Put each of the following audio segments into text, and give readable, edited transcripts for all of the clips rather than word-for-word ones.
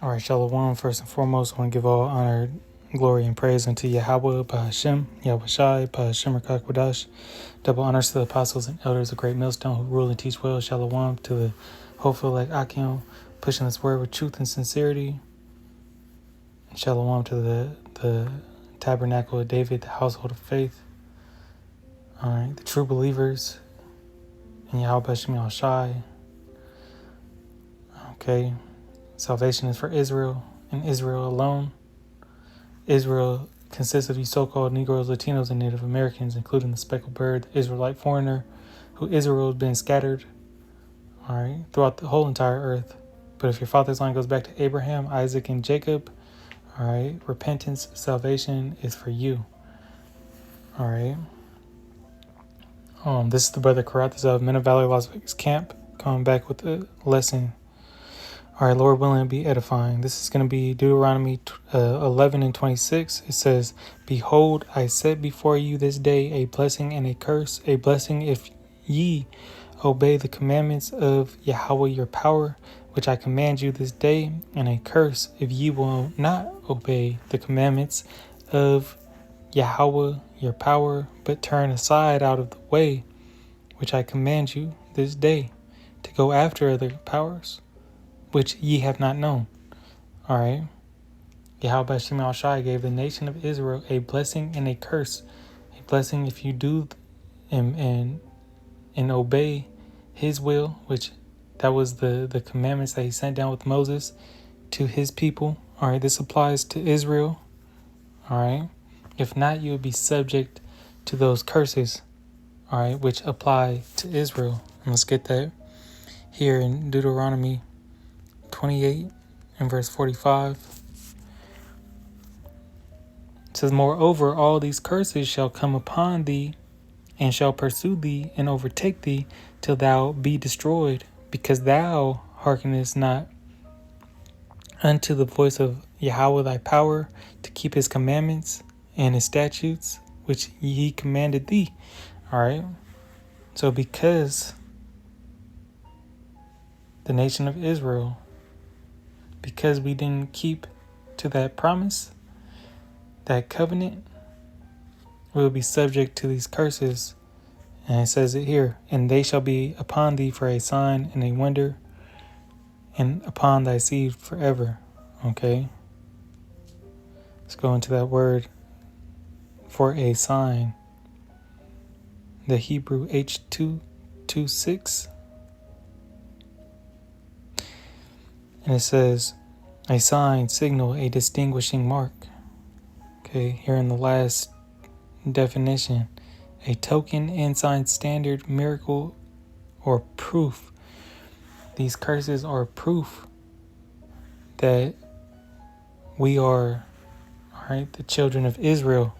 All right, Shalom. First and foremost, I want to give all honor, glory, and praise unto Yahweh, Bahashem, Yahweh Shai, Bahashem Rakakwadash. Double honors to the apostles and elders of Great Millstone who rule and teach well. Shalom to the hopeful like Akim, pushing this word with truth and sincerity. And shalom to the tabernacle of David, the household of faith. All right, the true believers in Yahweh Bahashem Shai. Okay, salvation is for Israel and Israel alone. Israel consists of these so-called Negroes, Latinos, and Native Americans, including the speckled bird, the Israelite foreigner, who Israel has been scattered, all right, throughout the whole entire earth. But if your father's line goes back to Abraham, Isaac, and Jacob, all right, repentance, salvation is for you, all right. This is the brother Karathas of Men of Valley, Las Vegas camp, coming back with a lesson. All right, Lord willing, to be edifying. This is going to be Deuteronomy 11 and 26. It says, "Behold, I set before you this day a blessing and a curse. A blessing if ye obey the commandments of Yahweh your power, which I command you this day, and a curse if ye will not obey the commandments of Yahweh your power, but turn aside out of the way, which I command you this day, to go after other powers, which ye have not known." All right. Yahweh Shemel Shai gave the nation of Israel a blessing and a curse. A blessing if you do and obey his will, which that was the commandments that he sent down with Moses to his people. All right. This applies to Israel. All right. If not, you would be subject to those curses. All right. Which apply to Israel. And let's get that here in Deuteronomy 28 and verse 45. It says, "Moreover, all these curses shall come upon thee, and shall pursue thee, and overtake thee, till thou be destroyed, because thou hearkenest not unto the voice of Yahweh thy power, to keep his commandments and his statutes, which he commanded thee." All right. So because the nation of Israel, because we didn't keep to that promise, that covenant, will be subject to these curses. And it says it here, "And they shall be upon thee for a sign and a wonder, and upon thy seed forever." Okay. Let's go into that word for a sign. The Hebrew H226. And it says, a sign, signal, a distinguishing mark. Okay, here in the last definition, a token, ensign, standard, miracle, or proof. These curses are proof that we are, all right, the children of Israel.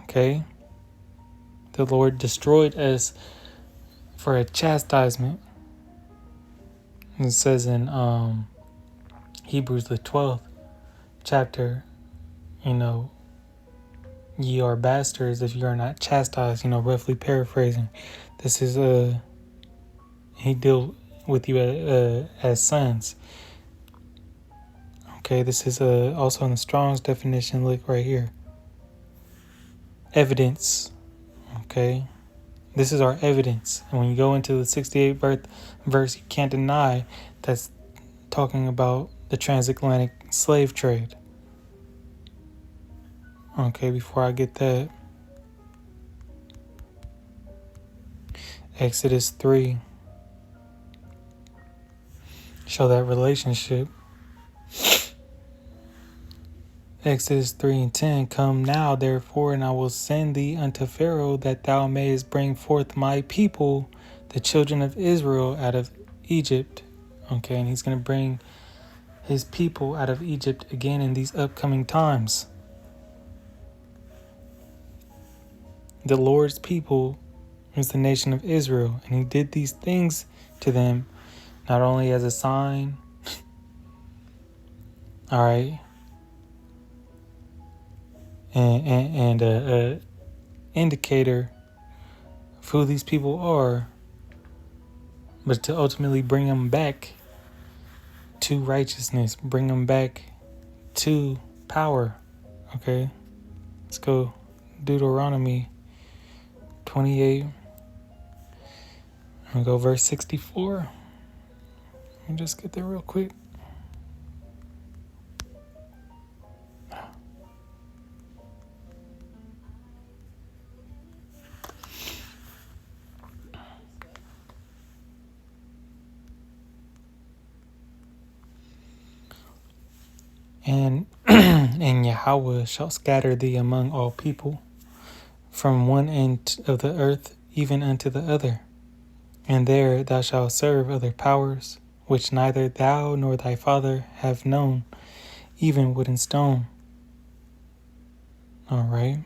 Okay? The Lord destroyed us for a chastisement. It says in Hebrews the 12th chapter, ye are bastards if you are not chastised, roughly paraphrasing. This is he deal with you as sons. Okay, this is also in the Strong's definition. Look right here. Evidence. Okay, this is our evidence. And when you go into the 68th verse, you can't deny that's talking about the transatlantic slave trade. Okay, before I get that, Exodus 3 show that relationship. Exodus 3 and 10, "Come now, therefore, and I will send thee unto Pharaoh, that thou mayest bring forth my people, the children of Israel, out of Egypt." Okay, and he's going to bring his people out of Egypt again in these upcoming times. The Lord's people is the nation of Israel, and he did these things to them not only as a sign, all right, and a indicator of who these people are, but to ultimately bring them back to righteousness, bring them back to power. Okay, let's go. Deuteronomy 28. I'm gonna go verse 64. Let me just get there real quick. And and Yahweh shall scatter thee among all people, from one end of the earth even unto the other. And there thou shalt serve other powers, which neither thou nor thy father have known, even wood and stone. All right.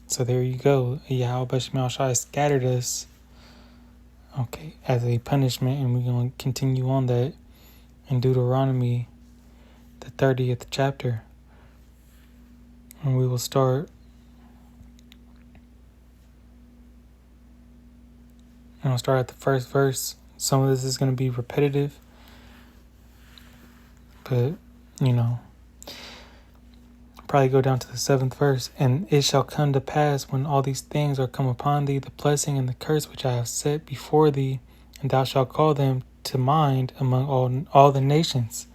So there you go. Yahweh Bashmal Shai scattered us, okay, as a punishment, and we're going to continue on that in Deuteronomy, the 30th chapter. And we will start. And I'll start at the first verse. Some of this is going to be repetitive, but, probably go down to the 7th verse. And it shall come to pass when all these things are come upon thee, the blessing and the curse which I have set before thee, and thou shalt call them to mind among all the nations.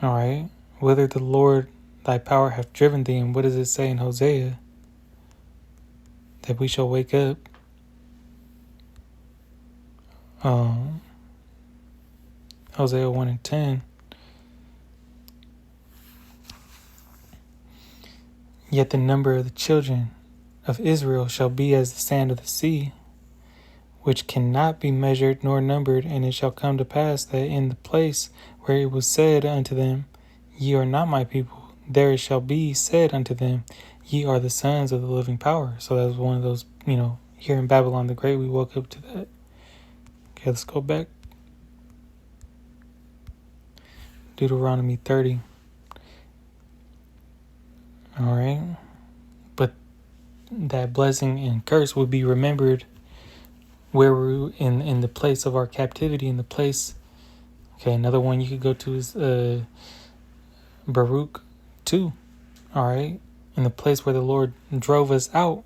All right. Whither the Lord thy power hath driven thee. And what does it say in Hosea? That we shall wake up. Hosea 1:10. Yet the number of the children of Israel shall be as the sand of the sea, which cannot be measured nor numbered. And it shall come to pass that in the place where it was said unto them, Ye are not my people, there it shall be said unto them, Ye are the sons of the living power. So that was one of those, here in Babylon the Great, we woke up to that. Okay, let's go back. Deuteronomy 30. All right. But that blessing and curse will be remembered where we're in the place of our captivity, in the place. Okay, another one you could go to is Baruch 2. All right. In the place where the Lord drove us out.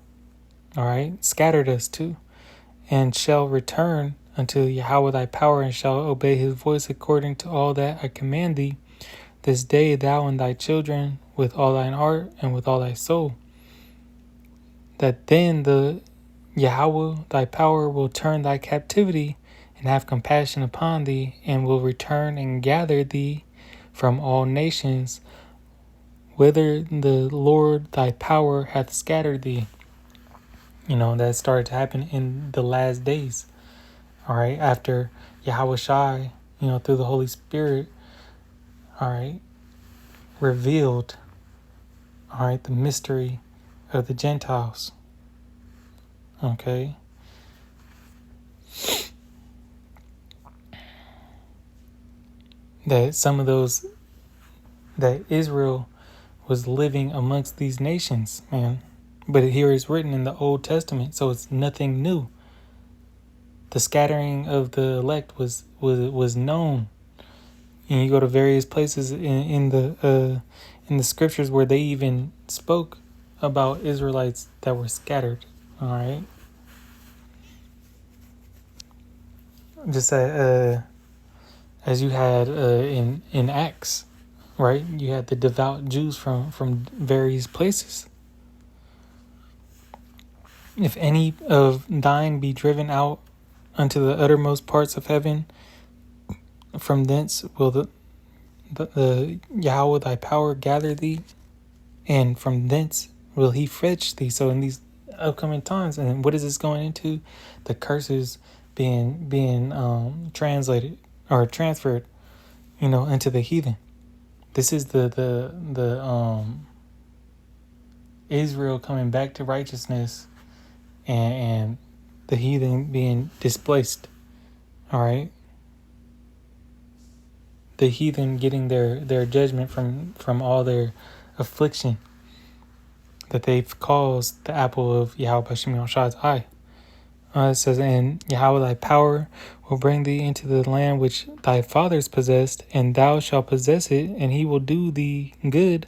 All right. Scattered us to. And shall return unto Yahweh thy power, and shall obey his voice according to all that I command thee this day, thou and thy children, with all thine heart and with all thy soul. That then the Yahweh thy power will turn thy captivity and have compassion upon thee, and will return and gather thee from all nations, whither the Lord thy power hath scattered thee. That started to happen in the last days. All right, after Yahweh Shai, through the Holy Spirit, all right, revealed, all right, the mystery of the Gentiles. Okay. That some of those, that Israel was living amongst these nations, man. But here it's written in the Old Testament, so it's nothing new. The scattering of the elect was known. And you go to various places in the scriptures where they even spoke about Israelites that were scattered. All right. Just as you had in Acts, right? You had the devout Jews from various places. If any of thine be driven out unto the uttermost parts of heaven, from thence will the Yahweh thy power gather thee, and from thence will he fetch thee. So in these upcoming times, and what is this going into? The curses being translated or transferred, into the heathen. This is the Israel coming back to righteousness, and the heathen being displaced. All right. The heathen getting their judgment from all their affliction that they've caused the apple of Yahweh Bashim Shai's eye. It says, and Yahweh thy power will bring thee into the land which thy fathers possessed, and thou shalt possess it, and he will do thee good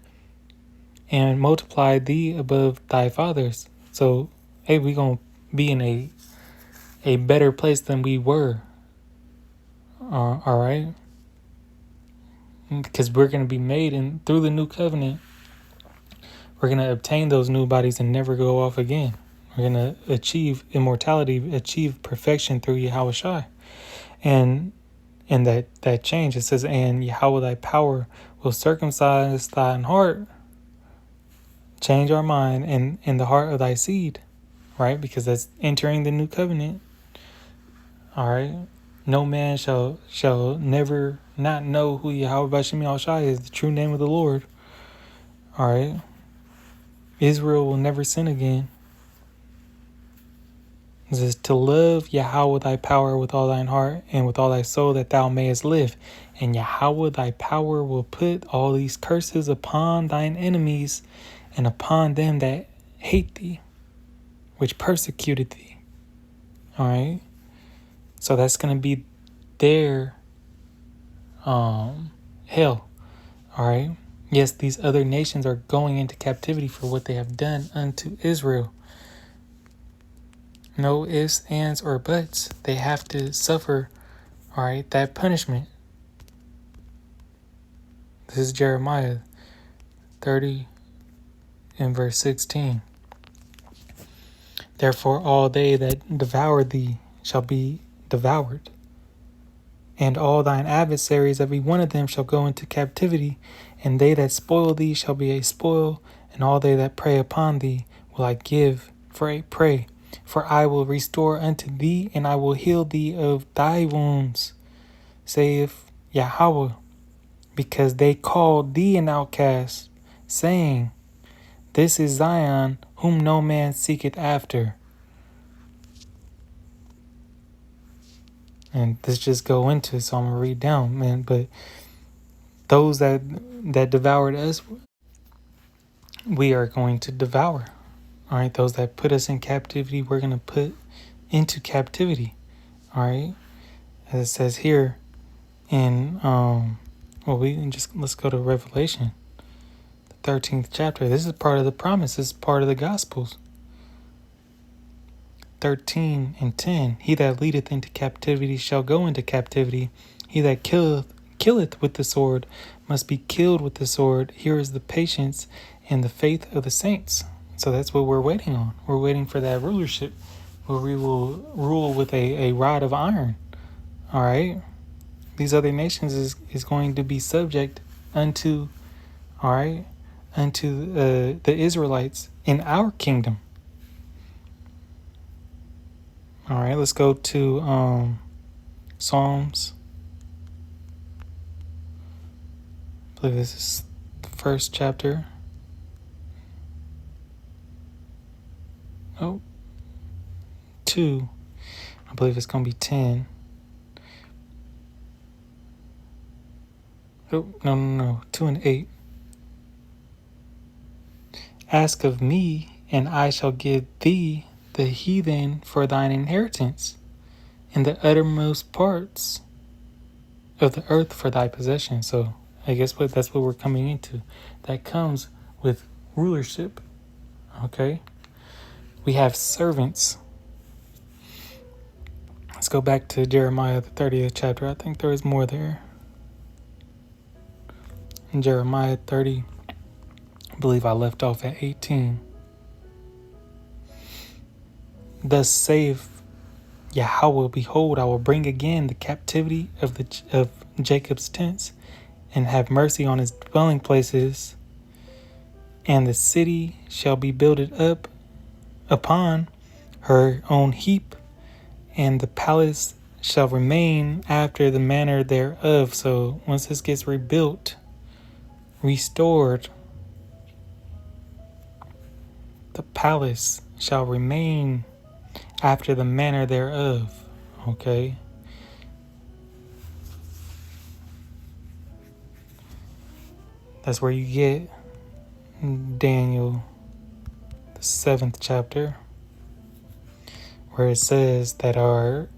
and multiply thee above thy fathers. So, hey, we're going to be in a better place than we were. All right? Because we're going to be made in through the new covenant. We're going to obtain those new bodies and never go off again. We're going to achieve immortality, achieve perfection through Yahweh Shai. And that change, it says, and Yahweh thy power will circumcise thine heart, change our mind, and in the heart of thy seed, right? Because that's entering the new covenant. All right. No man shall never not know who Yahweh Bashim Yahushai is, the true name of the Lord. All right. Israel will never sin again. It says, to love Yahweh thy power with all thine heart and with all thy soul, that thou mayest live. And Yahweh thy power will put all these curses upon thine enemies and upon them that hate thee, which persecuted thee. All right. So that's going to be their hell. All right. Yes, these other nations are going into captivity for what they have done unto Israel. No ifs, ands, or buts. They have to suffer, all right, that punishment. This is Jeremiah 30 and verse 16. Therefore all they that devour thee shall be devoured, and all thine adversaries, every one of them, shall go into captivity, and they that spoil thee shall be a spoil, and all they that prey upon thee will I give for a prey. For I will restore unto thee, and I will heal thee of thy wounds, saith Yahweh, because they called thee an outcast, saying, this is Zion, whom no man seeketh after. And this just go into it, so I'm going to read down, man. But those that devoured us, we are going to devour. All right, those that put us in captivity, we're going to put into captivity. All right, as it says here in let's go to Revelation, the 13th chapter. This is part of the promise. This is part of the Gospels. 13 and 10. He that leadeth into captivity shall go into captivity. He that killeth with the sword must be killed with the sword. Here is the patience and the faith of the saints. So that's what we're waiting on. We're waiting for that rulership where we will rule with a rod of iron. All right. These other nations is going to be subject unto, all right, unto the Israelites in our kingdom. All right, let's go to Psalms. I believe this is the first chapter. Oh, 2. I believe it's going to be 10. Oh, no. 2 and 8. Ask of me, and I shall give thee the heathen for thine inheritance, and the uttermost parts of the earth for thy possession. So I guess that's what we're coming into. That comes with rulership. Okay? We have servants. Let's go back to Jeremiah, the 30th chapter. I think there is more there. In Jeremiah 30, I believe I left off at 18. Thus saith Yahweh, behold, I will bring again the captivity of Jacob's tents, and have mercy on his dwelling places, and the city shall be builded up upon her own heap, and the palace shall remain after the manner thereof. So once this gets rebuilt, restored, the palace shall remain after the manner thereof. Okay. That's where you get Daniel, the 7th chapter, where it says that our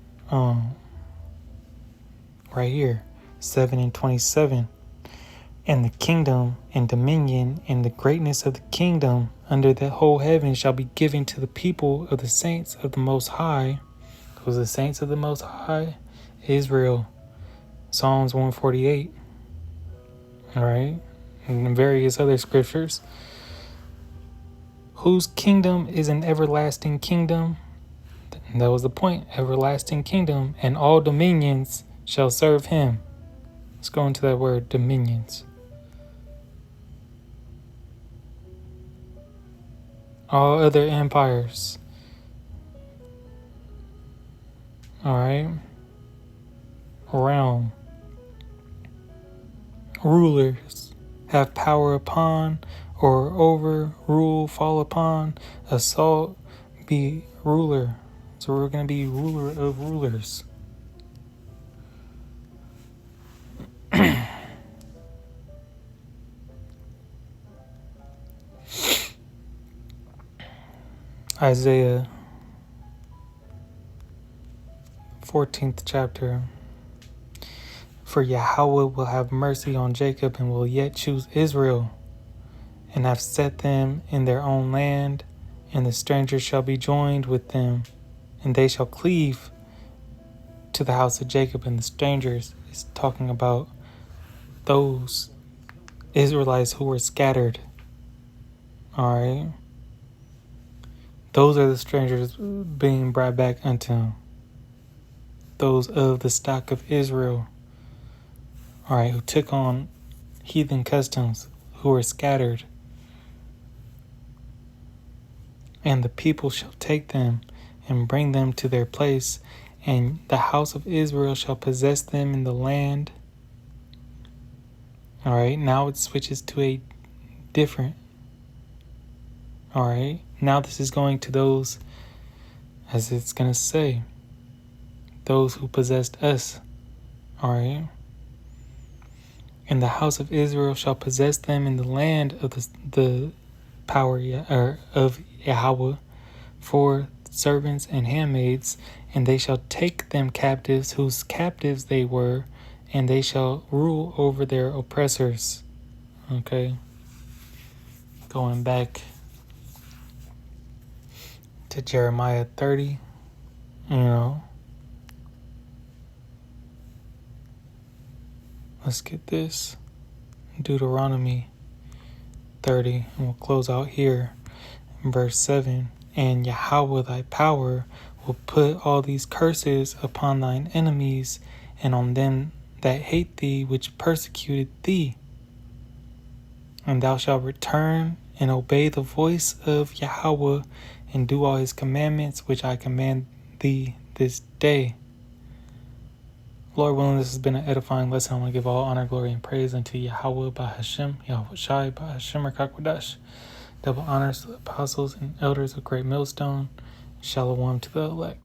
right here, 7 and 27, and the kingdom and dominion and the greatness of the kingdom under the whole heaven shall be given to the people of the saints of the Most High. Those are the saints of the Most High, Israel. Psalms 148. All right, and various other scriptures. Whose kingdom is an everlasting kingdom? And that was the point, everlasting kingdom, and all dominions shall serve him. Let's go into that word, dominions. All other empires. All right. Realm. Rulers have power upon or over, rule, fall upon, assault, be ruler. So we're going to be ruler of rulers. Isaiah 14th chapter. For Yahweh will have mercy on Jacob and will yet choose Israel, and have set them in their own land, and the strangers shall be joined with them, and they shall cleave to the house of Jacob. And the strangers is talking about those Israelites who were scattered. All right. Those are the strangers being brought back unto him. Those of the stock of Israel. All right, who took on heathen customs, who were scattered. And the people shall take them and bring them to their place, and the house of Israel shall possess them in the land. All right, now it switches to a different. All right, now this is going to those, as it's going to say, those who possessed us. All right. And the house of Israel shall possess them in the land of the power of Yahweh for servants and handmaids, and they shall take them captives whose captives they were, and they shall rule over their oppressors. Okay. Going back to Jeremiah 30, let's get this. Deuteronomy 30, and we'll close out here in verse 7. And Yahweh thy power will put all these curses upon thine enemies and on them that hate thee, which persecuted thee. And thou shalt return and obey the voice of Yahweh and do all his commandments, which I command thee this day. Lord willing, this has been an edifying lesson. I want to give all honor, glory, and praise unto Yahweh by Hashem, Yahweh Shai by Hashem Rakakwadash. Double honors to the apostles and elders of Great Millstone. Shalom to the elect.